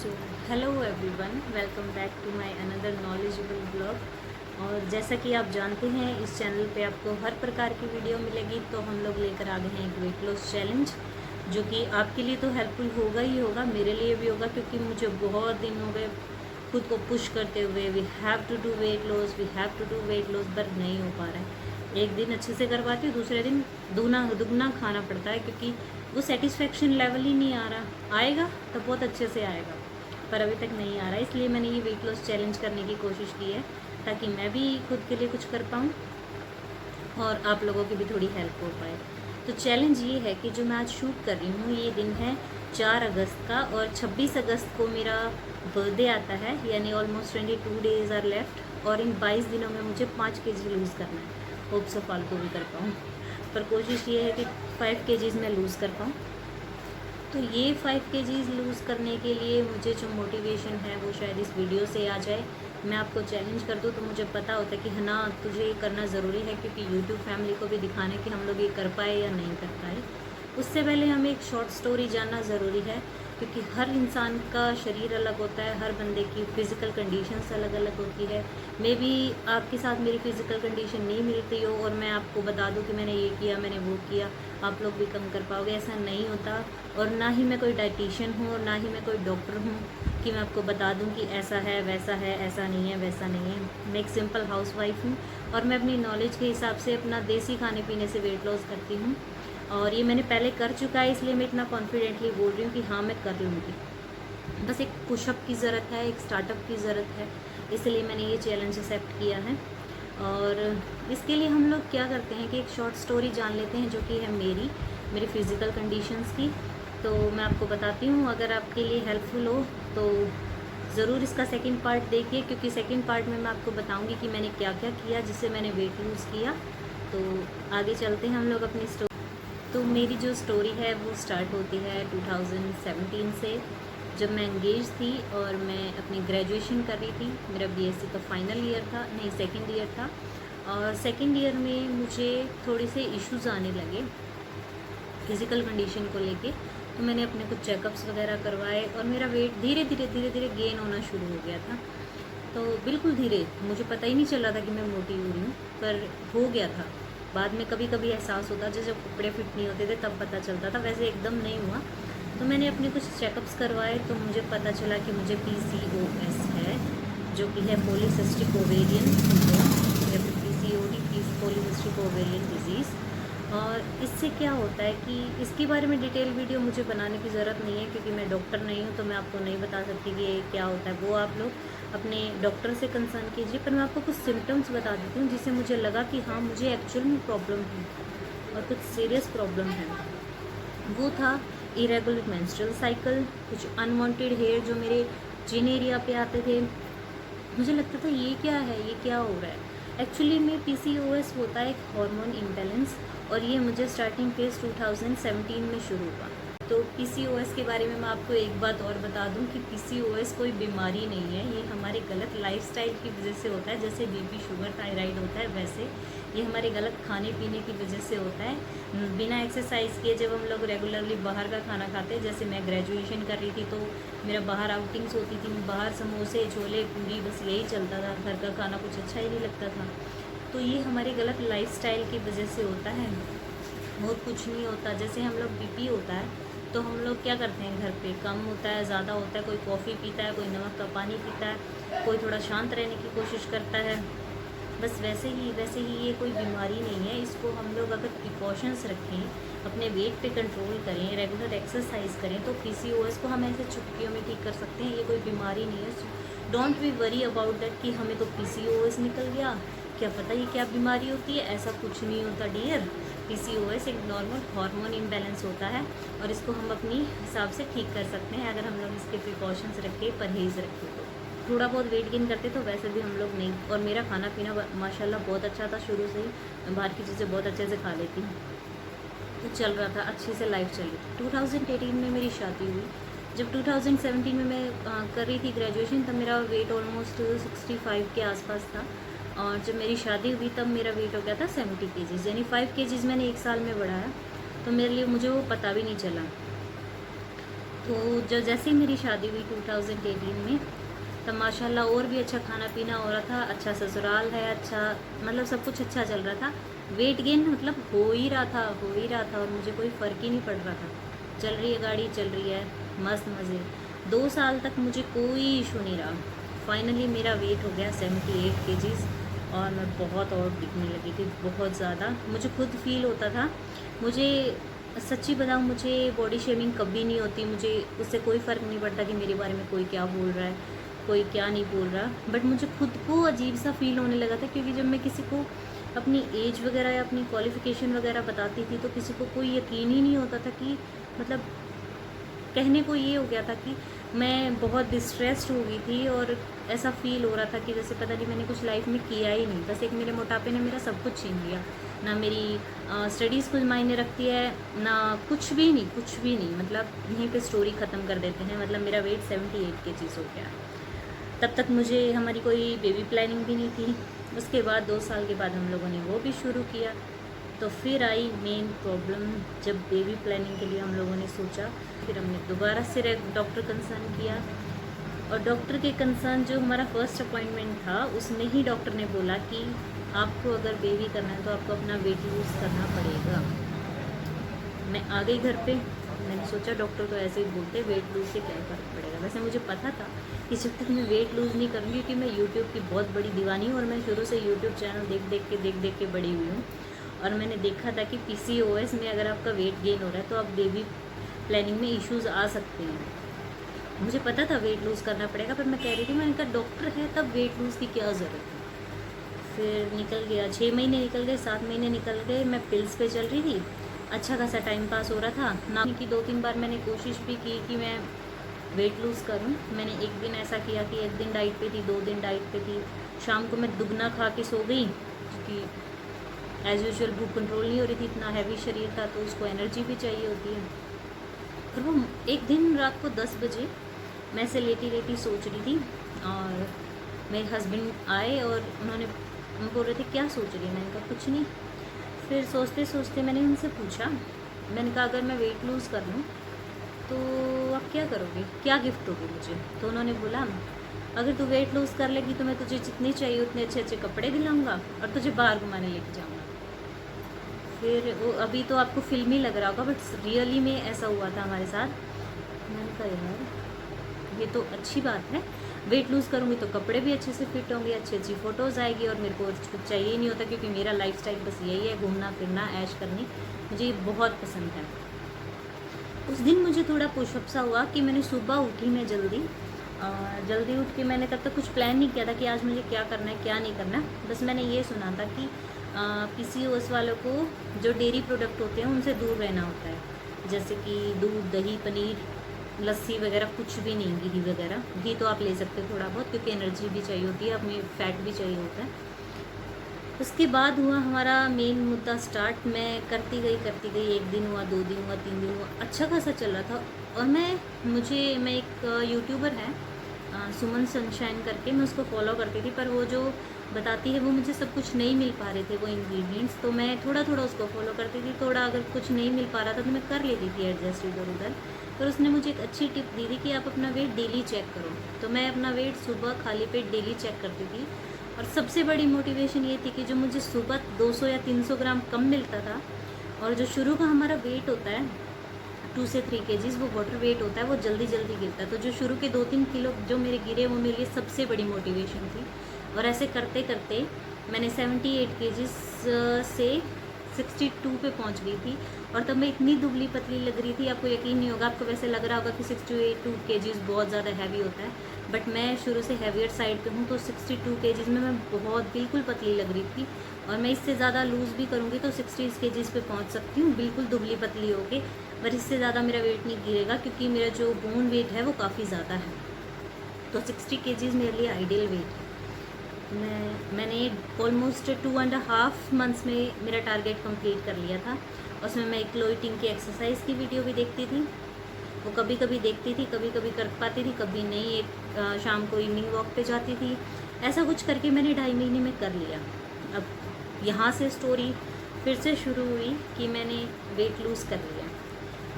So hello everyone, welcome back to my another knowledgeable blog. और जैसा कि आप जानते हैं, इस चैनल पे आपको हर प्रकार की वीडियो मिलेगी। तो हम लोग लेकर आ गए हैं एक वेट लॉस चैलेंज, जो कि आपके लिए तो हेल्पफुल होगा ही होगा, मेरे लिए भी होगा, क्योंकि मुझे बहुत दिन हो गए खुद को पुश करते हुए we have to do weight loss, we have to do weight loss, पर नहीं हो पा रहा है। एक दिन अच्छे से करवाती हूँ, दूसरे दिन दूना दुगना खाना पड़ता है, क्योंकि वो सेटिस्फेक्शन लेवल ही नहीं आ रहा। आएगा तो बहुत अच्छे से आएगा, पर अभी तक नहीं आ रहा है। इसलिए मैंने ये वेट लॉस चैलेंज करने की कोशिश की है, ताकि मैं भी खुद के लिए कुछ कर पाऊँ और आप लोगों की भी थोड़ी हेल्प हो पाए। तो चैलेंज ये है कि जो मैं आज शूट कर रही हूँ, ये दिन है 4 अगस्त का, और 26 अगस्त को मेरा बर्थडे आता है, यानी ऑलमोस्ट 22 डेज आर लेफ्ट। और इन 22 दिनों में मुझे 5 केजी लूज़ करना है। होप सो फालतू भी कर पाऊँ, पर कोशिश ये है कि 5 केजीज़ मैं लूज़ कर पाऊँ। तो ये 5 केजीज़ लूज़ करने के लिए मुझे जो मोटिवेशन है वो शायद इस वीडियो से आ जाए। मैं आपको चैलेंज कर दूँ तो मुझे पता होता है कि है ना, तुझे ये करना ज़रूरी है, क्योंकि यूट्यूब फैमिली को भी दिखाना है कि हम लोग ये कर पाए या नहीं कर पाए। उससे पहले हमें एक शॉर्ट स्टोरी जानना ज़रूरी है, क्योंकि हर इंसान का शरीर अलग होता है, हर बंदे की फ़िज़िकल कंडीशंस अलग अलग होती है। मे बी आपके साथ मेरी फ़िज़िकल कंडीशन नहीं मिलती हो और मैं आपको बता दूं कि मैंने ये किया, मैंने वो किया, आप लोग भी कम कर पाओगे, ऐसा नहीं होता। और ना ही मैं कोई डाइटिशियन हूँ और ना ही मैं कोई डॉक्टर हूँ कि मैं आपको बता दूं कि ऐसा है, वैसा है, ऐसा नहीं है, वैसा नहीं है। मैं एक सिंपल हाउसवाइफ हूँ और मैं अपनी नॉलेज के हिसाब से अपना देसी खाने पीने से वेट लॉस करती हूँ। और ये मैंने पहले कर चुका है, इसलिए मैं इतना कॉन्फिडेंटली बोल रही हूँ कि हाँ, मैं कर लूँगी। बस एक पुशअप की ज़रूरत है, एक स्टार्टअप की ज़रूरत है, इसलिए मैंने ये चैलेंज एक्सेप्ट किया है। और इसके लिए हम लोग क्या करते हैं कि एक शॉर्ट स्टोरी जान लेते हैं, जो कि है मेरी फ़िज़िकल कंडीशंस की। तो मैं आपको बताती हूँ, अगर आपके लिए हेल्पफुल हो तो ज़रूर इसका सेकंड पार्ट देखिए, क्योंकि सेकंड पार्ट में मैं आपको बताऊँगी कि मैंने क्या क्या किया जिससे मैंने वेट लूज़ किया। तो आगे चलते हैं हम लोग अपनी स्टोरी। तो मेरी जो स्टोरी है वो स्टार्ट होती है 2017 से, जब मैं एंगेज थी और मैं अपनी ग्रेजुएशन कर रही थी। मेरा बीएससी का फाइनल ईयर था, नहीं सेकंड ईयर था। और सेकंड ईयर में मुझे थोड़े से इश्यूज़ आने लगे फिज़िकल कंडीशन को लेके। तो मैंने अपने कुछ चेकअप्स वगैरह करवाए और मेरा वेट धीरे धीरे गेन होना शुरू हो गया था। तो बिल्कुल धीरे, मुझे पता ही नहीं चल रहा था कि मैं मोटी हो रही हूँ, पर हो गया था। बाद में कभी कभी एहसास होता, जब कपड़े फिट नहीं होते थे तब पता चलता था, वैसे एकदम नहीं हुआ। तो मैंने अपने कुछ चेकअप्स करवाए, तो मुझे पता चला कि मुझे पीसीओएस है, जो कि है पॉलीसिस्टिक ओवेरियन सिंड्रोम, या फिर पीसीओडी, पॉलीसिस्टिक ओवेरियन डिजीज़। और इससे क्या होता है कि इसके बारे में डिटेल वीडियो मुझे बनाने की ज़रूरत नहीं है, क्योंकि मैं डॉक्टर नहीं हूँ, तो मैं आपको नहीं बता सकती कि ये क्या होता है। वो आप लोग अपने डॉक्टर से कंसर्न कीजिए, पर मैं आपको कुछ सिम्टम्स बता देती हूँ जिससे मुझे लगा कि हाँ, मुझे एक्चुअल में प्रॉब्लम है और कुछ सीरियस प्रॉब्लम है। वो था इरेगुलर मेंस्ट्रुअल साइकिल, कुछ अनवांटेड हेयर जो मेरे चिन एरिया पे आते थे। मुझे लगता था ये क्या है, ये क्या हो रहा है। एक्चुअली में पीसीओएस होता है एक हार्मोन इम्बैलेंस, और ये मुझे स्टार्टिंग फेज 2017 में शुरू हुआ। तो पीसीओएस के बारे में मैं आपको एक बात और बता दूं कि पीसीओएस कोई बीमारी नहीं है, ये हमारे गलत लाइफस्टाइल की वजह से होता है। जैसे बीपी, शुगर, थायराइड होता है, वैसे ये हमारे गलत खाने पीने की वजह से होता है। बिना एक्सरसाइज किए जब हम लोग रेगुलरली बाहर का खाना खाते हैं, जैसे मैं ग्रेजुएशन कर रही थी तो मेरा बाहर आउटिंग्स होती थी, बाहर समोसे, छोले, पूरी, बस यही चलता था, घर का खाना कुछ अच्छा ही नहीं लगता था। तो ये हमारे गलत लाइफस्टाइल की वजह से होता है, और कुछ नहीं होता। जैसे हम लोग बीपी होता है तो हम लोग क्या करते हैं, घर पे कम होता है, ज़्यादा होता है, कोई कॉफ़ी पीता है, कोई नमक का पानी पीता है, कोई थोड़ा शांत रहने की कोशिश करता है। बस वैसे ही ये कोई बीमारी नहीं है। इसको हम लोग अगर प्रिकॉशंस रखें, अपने वेट पे कंट्रोल करें, रेगुलर एक्सरसाइज करें, तो पीसीओएस को हम ऐसे चुटकियों में ठीक कर सकते हैं। ये कोई बीमारी नहीं है। Don't be worry about that कि हमें तो पीसीओएस निकल गया, क्या पता ये क्या बीमारी होती है। ऐसा कुछ नहीं होता डियर। पीसीओएस एक नॉर्मल हार्मोन इम्बैलेंस होता है, और इसको हम अपनी हिसाब से ठीक कर सकते हैं अगर हम लोग इसके प्रिकॉशंस रखें, परहेज़ रखें। तो थोड़ा बहुत वेट गेन करते तो वैसे भी हम लोग नहीं। और मेरा खाना पीना माशाल्लाह बहुत अच्छा था, शुरू से ही मैं बाहर की चीज़ें बहुत अच्छे से खा लेती हूँ, तो चल रहा था, अच्छी से लाइफ चली। 2018 में मेरी शादी हुई। जब 2017 में मैं कर रही थी ग्रेजुएशन, तब मेरा वेट ऑलमोस्ट 65 के आसपास था। और जब मेरी शादी हुई तब मेरा वेट हो गया था 70 केजीज़, यानी 5 केजीज़ मैंने एक साल में बढ़ाया। तो मेरे लिए मुझे वो पता भी नहीं चला। तो जो जैसे ही मेरी शादी हुई 2018 में, तब माशाल्लाह और भी अच्छा खाना पीना हो रहा था, अच्छा ससुराल है, अच्छा मतलब सब कुछ अच्छा चल रहा था। वेट गेन मतलब हो ही रहा था, हो ही रहा था, और मुझे कोई फ़र्क ही नहीं पड़ रहा था। चल रही है गाड़ी, चल रही है, मस्त मज़े। 2 साल तक मुझे कोई इशू नहीं रहा। फाइनली मेरा वेट हो गया 78 केजीज़, और मैं बहुत और दिखने लगी थी, बहुत ज़्यादा। मुझे खुद फील होता था, मुझे सच्ची बताऊँ, मुझे बॉडी शेमिंग कभी नहीं होती, मुझे उससे कोई फ़र्क नहीं पड़ता कि मेरे बारे में कोई क्या बोल रहा है, कोई क्या नहीं बोल रहा। बट मुझे खुद को अजीब सा फील होने लगा था, क्योंकि जब मैं किसी को अपनी एज वगैरह या अपनी क्वालिफ़िकेशन वगैरह बताती थी तो किसी को कोई यकीन ही नहीं होता था कि मतलब कहने को ये हो गया था कि मैं बहुत डिस्ट्रेस्ड हो गई थी, और ऐसा फील हो रहा था कि जैसे पता नहीं मैंने कुछ लाइफ में किया ही नहीं। बस एक मेरे मोटापे ने मेरा सब कुछ छीन लिया। ना मेरी स्टडीज़ कुछ मायने रखती है, ना कुछ भी नहीं, कुछ भी नहीं। मतलब यहीं पे स्टोरी ख़त्म कर देते हैं। मतलब मेरा वेट 78 केजीज़ हो गया। तब तक मुझे हमारी कोई बेबी प्लानिंग भी नहीं थी। उसके बाद 2 साल के बाद हम लोगों ने वो भी शुरू किया। तो फिर आई मेन प्रॉब्लम, जब बेबी प्लानिंग के लिए हम लोगों ने सोचा, फिर हमने दोबारा से डॉक्टर कंसर्न किया, और डॉक्टर के कंसर्न जो हमारा फर्स्ट अपॉइंटमेंट था उसमें ही डॉक्टर ने बोला कि आपको अगर बेबी करना है तो आपको अपना वेट लूज़ करना पड़ेगा। मैं आ गई घर पे, मैंने सोचा डॉक्टर तो ऐसे ही बोलते, वेट लूज़ से क्या फ़र्क पड़ेगा। वैसे मुझे पता था कि जब तक मैं वेट लूज़ नहीं करूँगी, क्योंकि मैं यूट्यूब की बहुत बड़ी दीवानी हूँ, और मैं शुरू से यूट्यूब चैनल देख देख के बड़ी हुई हूँ। और मैंने देखा था कि PCOS में अगर आपका वेट गेन हो रहा है तो आप बेबी प्लानिंग में इश्यूज़ आ सकते हैं। मुझे पता था वेट लूज़ करना पड़ेगा, पर मैं कह रही थी, मैंने कहा डॉक्टर है तब वेट लूज़ की क्या ज़रूरत है। फिर निकल गया, 6 महीने निकल गए, 7 महीने निकल गए, मैं पिल्स पे चल रही थी, अच्छा खासा टाइम पास हो रहा था ना। कि 2-3 बार मैंने कोशिश भी की कि मैं वेट लूज़ करूं। मैंने एक दिन ऐसा किया कि एक दिन डाइट पे थी, 2 दिन डाइट पे थी, शाम को मैं दुगना खा के सो गई, क्योंकि एज़ यूजुअल भूख कंट्रोल नहीं हो रही थी, इतना हैवी शरीर था तो उसको एनर्जी भी चाहिए होती है। और वो एक दिन रात को 10 बजे मैं से लेटी लेटी सोच रही थी, और मेरे हस्बैंड आए और उन्होंने बोल रहे थे क्या सोच रही है। मैंने कहा कुछ नहीं। फिर सोचते सोचते मैंने उनसे पूछा, मैंने कहा अगर मैं वेट लूज़ कर लूँ तो आप क्या करोगे, क्या गिफ्ट दोगे मुझे। तो उन्होंने बोला, अगर तू वेट लूज़ कर लेगी तो मैं तुझे जितने चाहिए उतने अच्छे अच्छे कपड़े दिलाऊंगा और तुझे बाहर घुमाने लेके जाऊंगा। फिर वो अभी तो आपको फिल्मी लग रहा होगा, बट रियली में ऐसा हुआ था हमारे साथ। मैंने कहा यार ये तो अच्छी बात है, वेट लूज़ करूँगी तो कपड़े भी अच्छे से फिट होंगे, अच्छी अच्छी फ़ोटोज़ आएगी, और मेरे को कुछ चाहिए ही नहीं होता, क्योंकि मेरा लाइफस्टाइल बस यही है, घूमना फिरना, ऐश करनी, मुझे ये बहुत पसंद है। उस दिन मुझे थोड़ा पुशअप सा हुआ कि मैंने सुबह उठी, मैं जल्दी उठ के मैंने तब तक कुछ प्लान नहीं किया था कि आज मुझे क्या करना है क्या नहीं करना। बस मैंने ये सुना था कि PCOS वालों को जो डेयरी प्रोडक्ट होते हैं उनसे दूर रहना होता है, जैसे कि दूध, दही, पनीर, लस्सी वगैरह कुछ भी नहीं, घी वगैरह। घी तो आप ले सकते हो थोड़ा बहुत, क्योंकि एनर्जी भी चाहिए होती है, अपनी फैट भी चाहिए होता है। उसके बाद हुआ हमारा मेन मुद्दा स्टार्ट। मैं करती गई, एक दिन हुआ, 2 दिन हुआ, 3 दिन हुआ, अच्छा खासा चल रहा था। और मैं एक यूट्यूबर है सुमन सनशाइन करके, मैं उसको फॉलो करती थी, पर वो जो बताती है वो मुझे सब कुछ नहीं मिल पा रहे थे वो इंग्रेडिएंट्स, तो मैं थोड़ा थोड़ा उसको फॉलो करती थी। थोड़ा अगर कुछ नहीं मिल पा रहा था तो मैं कर लेती थी एडजस्ट इधर उधर। पर उसने मुझे एक अच्छी टिप दी थी कि आप अपना वेट डेली चेक करो। तो मैं अपना वेट सुबह खाली पेट डेली चेक करती थी, और सबसे बड़ी मोटिवेशन ये थी कि जो मुझे सुबह 200 या 300 ग्राम कम मिलता था, और जो शुरू का हमारा वेट होता है 2 से 3 केजीज़, वो वाटर वेट होता है, वो जल्दी जल्दी गिरता है। तो जो शुरू के 2-3 किलो जो मेरे गिरे, वो मेरे लिए सबसे बड़ी मोटिवेशन थी। और ऐसे करते करते मैंने 78 केजीज़ से 62 पे पहुंच गई थी। और तब मैं इतनी दुबली पतली लग रही थी, आपको यकीन नहीं होगा, आपको वैसे लग रहा होगा कि 62 केजीज़ बहुत ज़्यादा हैवी होता है, बट मैं शुरू से हैवियर साइड पे हूँ, तो 62 केजीज़ में मैं बहुत बिल्कुल पतली लग रही थी। और मैं इससे ज़्यादा लूज़ भी करूँगी तो 60 केजीज़ पे पहुँच सकती हूँ, बिल्कुल दुबली पतली होके। पर इससे ज़्यादा मेरा वेट नहीं गिरेगा, क्योंकि मेरा जो बोन वेट है वो काफ़ी ज़्यादा है। तो 60 केजीज़ मेरे लिए आइडियल वेट है। मैंने ऑलमोस्ट 2.5 मंथ्स में मेरा टारगेट कंप्लीट कर लिया था। उसमें मैं एक क्लोइटिंग की एक्सरसाइज की वीडियो भी देखती थी, वो कभी कभी देखती थी, कभी कभी कर पाती थी, कभी नहीं। एक शाम को इवनिंग वॉक पे जाती थी, ऐसा कुछ करके मैंने 2.5 महीने में कर लिया। अब यहाँ से स्टोरी फिर से शुरू हुई कि मैंने वेट लूज़ कर लिया।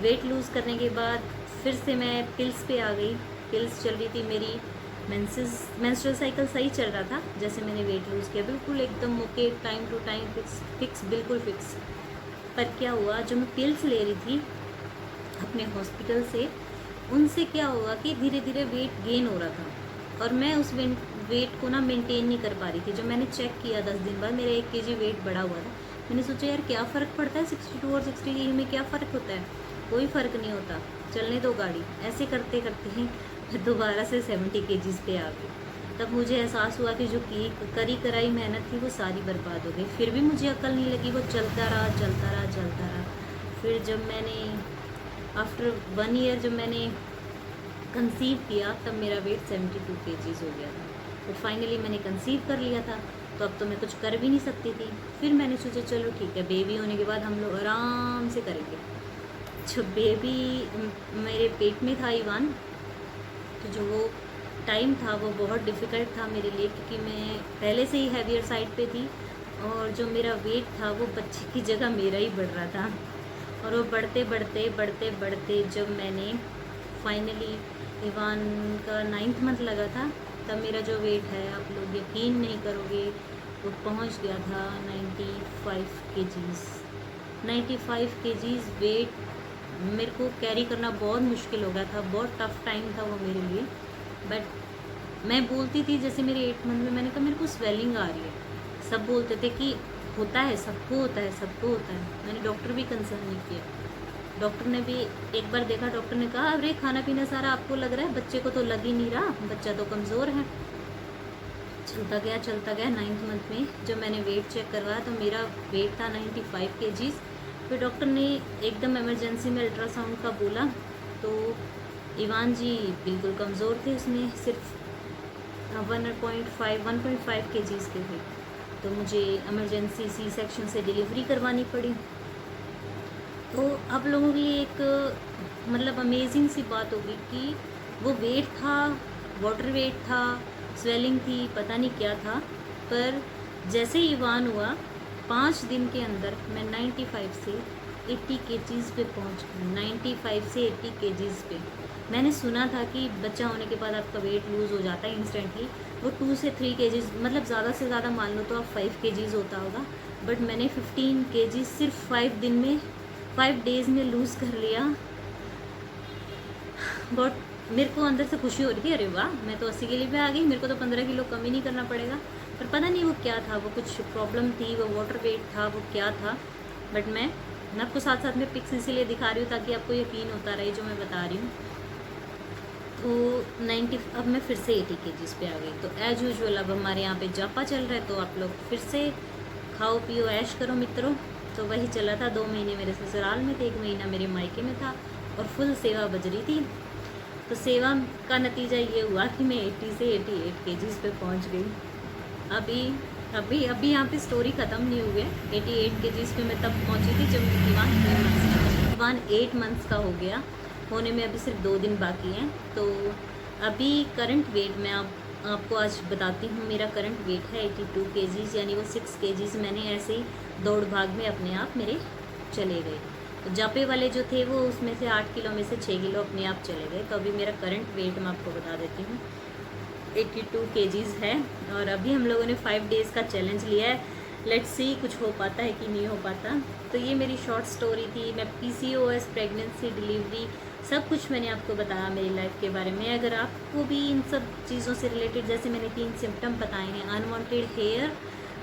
वेट लूज़ करने के बाद फिर से मैं पिल्स पे आ गई। पिल्स चल रही थी मेरी, मेंस्ट्रुअल साइकिल सही चल रहा था। जैसे मैंने वेट लूज़ किया बिल्कुल एकदम okay, time to time, fix बिल्कुल फिक्स। पर क्या हुआ, जो मैं पिल्स ले रही थी अपने हॉस्पिटल से, उनसे क्या हुआ कि धीरे धीरे वेट गेन हो रहा था और मैं उस वेट को ना मेंटेन नहीं कर पा रही थी। जो मैंने चेक किया 10 दिन बाद, मेरा 1 kg वेट बढ़ा हुआ था। मैंने सोचा यार क्या फ़र्क पड़ता है 62 और 60 kg में, क्या फ़र्क होता है, कोई फ़र्क नहीं होता, चलने दो गाड़ी। ऐसे करते करते ही मैं दोबारा से 70 kg पे आ गई। तब मुझे एहसास हुआ कि जो करी कराई मेहनत थी वो सारी बर्बाद हो गई। फिर भी मुझे अकल नहीं लगी, वो चलता रहा चलता रहा चलता रहा। फिर जब मैंने आफ्टर 1 ईयर जब मैंने कंसीव किया, तब मेरा वेट 72 kg हो गया था। तो फाइनली मैंने कंसीव कर लिया था, तो अब तो मैं कुछ कर भी नहीं सकती थी। फिर मैंने सोचा चलो ठीक है, बेबी होने के बाद हम लोग आराम से करेंगे। जब बेबी मेरे पेट में था इवान, तो जो वो टाइम था वो बहुत डिफ़िकल्ट था मेरे लिए, क्योंकि मैं पहले से ही हैवियर साइड पे थी और जो मेरा वेट था वो बच्चे की जगह मेरा ही बढ़ रहा था। और वो बढ़ते बढ़ते बढ़ते बढ़ते जब मैंने फाइनली इवान का 9th मंथ लगा था, तब मेरा जो वेट है, आप लोग यकीन नहीं करोगे, वो पहुंच गया था 95 kgs। 95 kgs वेट मेरे को कैरी करना बहुत मुश्किल हो गया था, बहुत टफ टाइम था वो मेरे लिए। बट मैं बोलती थी, जैसे मेरे 8 मंथ में मैंने कहा मेरे को स्वेलिंग आ रही है, सब बोलते थे कि होता है, सबको होता है, सबको होता है। मैंने डॉक्टर भी कंसर्न नहीं किया। डॉक्टर ने भी एक बार देखा, डॉक्टर ने कहा अरे खाना पीना सारा आपको लग रहा है, बच्चे को तो लग ही नहीं रहा, बच्चा तो कमज़ोर है। चलता गया 9th मंथ में जब मैंने वेट चेक करवाया तो मेरा वेट था 95 kgs। फिर डॉक्टर ने एकदम इमरजेंसी में अल्ट्रासाउंड का बोला, तो इवान जी बिल्कुल कमज़ोर थे, उसमें सिर्फ 1.5 kgs के थे। तो मुझे इमरजेंसी सी सेक्शन से डिलीवरी करवानी पड़ी। तो आप लोगों के लिए एक मतलब अमेजिंग सी बात होगी कि वो वेट था, वाटर वेट था, स्वेलिंग थी, पता नहीं क्या था, पर जैसे ही इवान हुआ 5 दिन के अंदर मैं 95 से 80 kgs पे पहुंच गई। 95 से 80 kgs पे। मैंने सुना था कि बच्चा होने के बाद आपका वेट लूज़ हो जाता है इंस्टेंटली, वो 2 से 3 kgs, मतलब ज़्यादा से ज़्यादा मान लो तो आप 5 kgs होता होगा। बट मैंने 15 kgs सिर्फ 5 डेज़ में लूज़ कर लिया। बट मेरे को अंदर से खुशी हो रही थी, अरे वाह मैं तो 80 किलो पे आ गई, मेरे को तो 15 किलो कम ही नहीं करना पड़ेगा। पर पता नहीं वो क्या था, वो कुछ प्रॉब्लम थी, वो वाटर वेट था, वो क्या था। बट मैं आपको साथ साथ में पिक्स इसीलिए दिखा रही हूँ ताकि आपको यकीन होता रहे जो मैं बता रही हूँ। तो 90 अब मैं फिर से 80 kgs पे आ गई। तो एज यूजुअल अब हमारे यहाँ पे जापा चल रहा है, तो आप लोग फिर से खाओ पियो ऐश करो मित्रों। तो वही चला था, 2 महीने मेरे ससुराल में थे, 1 महीना मेरे मायके में था और फुल सेवा बज रही थी। तो सेवा का नतीजा ये हुआ कि मैं 80 से 88 kgs पे पहुंच गई। अभी यहाँ पे स्टोरी ख़त्म नहीं हुई है। 88 kgs पे मैं तब पहुंची थी जब इवान 8 मंथ्स का हो गया, होने में अभी सिर्फ 2 दिन बाकी हैं। तो अभी करंट वेट मैं आपको आज बताती हूँ। मेरा करंट वेट है 82 kgs, यानी वो 6 kgs मैंने ऐसे ही दौड़ भाग में अपने आप मेरे चले गए। तो जापे वाले जो थे वो उसमें से 8 किलो में से 6 किलो अपने आप चले गए। तो अभी मेरा करंट वेट मैं आपको बता देती हूँ, 82 kgs है। और अभी हम लोगों ने 5 डेज़ का चैलेंज लिया है, लेट्स सी कुछ हो पाता है कि नहीं हो पाता। तो ये मेरी शॉर्ट स्टोरी थी। मैं PCOS, प्रेगनेंसी, डिलीवरी, सब कुछ मैंने आपको बताया मेरी लाइफ के बारे में। अगर आपको भी इन सब चीज़ों से रिलेटेड, जैसे मैंने 3 सिम्टम बताए हैं, अनवांटेड हेयर,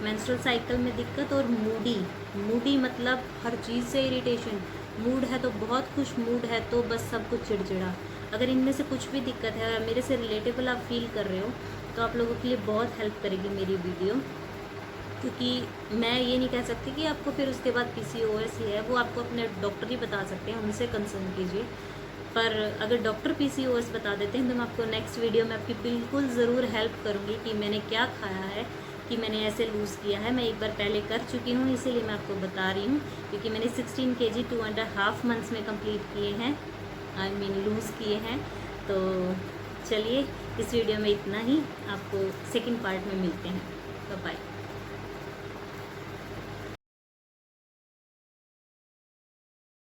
मेंस्ट्रुअल साइकिल में दिक्कत और मूडी मतलब हर चीज़ से इरिटेशन, मूड है तो बहुत खुश, मूड है तो बस सब कुछ चिड़चिड़ा। अगर इनमें से कुछ भी दिक्कत है, अगर मेरे से रिलेटेबल आप फील कर रहे हो, तो आप लोगों के लिए बहुत हेल्प करेगी मेरी वीडियो। क्योंकि मैं ये नहीं कह सकती कि आपको फिर उसके बाद PCOS ही है, वो आपको अपने डॉक्टर ही बता सकते हैं, उनसे कंसर्न कीजिए। पर अगर डॉक्टर PCOS बता देते हैं तो मैं आपको नेक्स्ट वीडियो में आपकी बिल्कुल ज़रूर हेल्प करूँगी कि मैंने क्या खाया है कि मैंने ऐसे लूज़ किया है। मैं एक बार पहले कर चुकी हूँ, इसीलिए मैं आपको बता रही हूँ, क्योंकि मैंने 16 kg 2.5 मंथ्स में कंप्लीट किए हैं, लूज़ किए हैं। तो चलिए इस वीडियो में इतना ही, आपको सेकंड पार्ट में मिलते हैं। बाय।